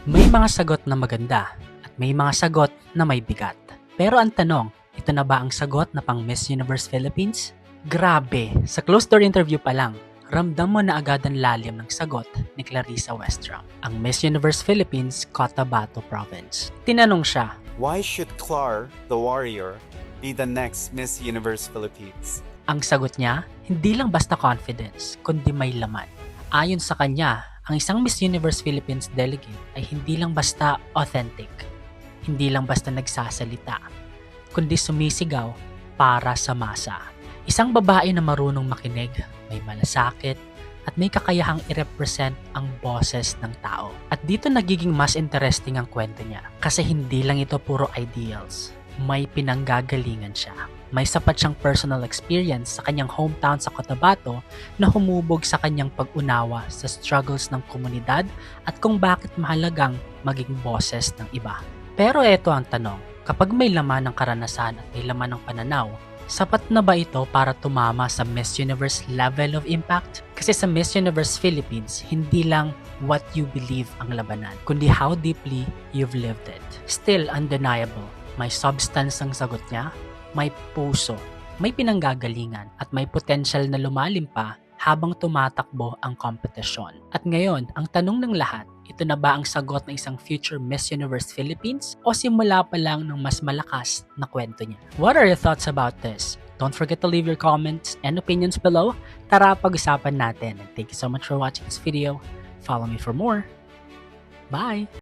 May mga sagot na maganda at may mga sagot na may bigat. Pero ang tanong, ito na ba ang sagot na pang Miss Universe Philippines? Grabe, sa closed door interview pa lang, ramdam mo na agad ang lalim ng sagot ni Clarissa Westrom, ang Miss Universe Philippines Cotabato Province. Tinanong siya, Why should Clar, the warrior, be the next Miss Universe Philippines? ang sagot niya, hindi lang basta confidence, kundi may laman. Ayon sa kanya, ang isang Miss Universe Philippines delegate ay hindi lang basta authentic, hindi lang basta nagsasalita, kundi sumisigaw para sa masa. Isang babae na marunong makinig, may malasakit, at may kakayahang i-represent ang boses ng tao. At dito nagiging mas interesting ang kwento niya kasi hindi lang ito puro ideals. May pinanggagalingan siya. May sapat siyang personal experience sa kanyang hometown sa Cotabato na humubog sa kanyang pag-unawa sa struggles ng komunidad at kung bakit mahalagang maging boses ng iba. Pero eto ang tanong, kapag may laman ng karanasan at may laman ng pananaw, sapat na ba ito para tumama sa Miss Universe level of impact? Kasi sa Miss Universe Philippines, hindi lang what you believe ang labanan, kundi how deeply you've lived it. Still undeniable, may substance ang sagot niya, may puso, may pinanggagalingan at may potential na lumalim pa habang tumatakbo ang kompetisyon. At ngayon, ang tanong ng lahat, ito na ba ang sagot ng isang future Miss Universe Philippines o simula pa lang ng mas malakas na kwento niya? What are your thoughts about this? Don't forget to leave your comments and opinions below. Tara pag-usapan natin. And thank you so much for watching this video. Follow me for more. Bye!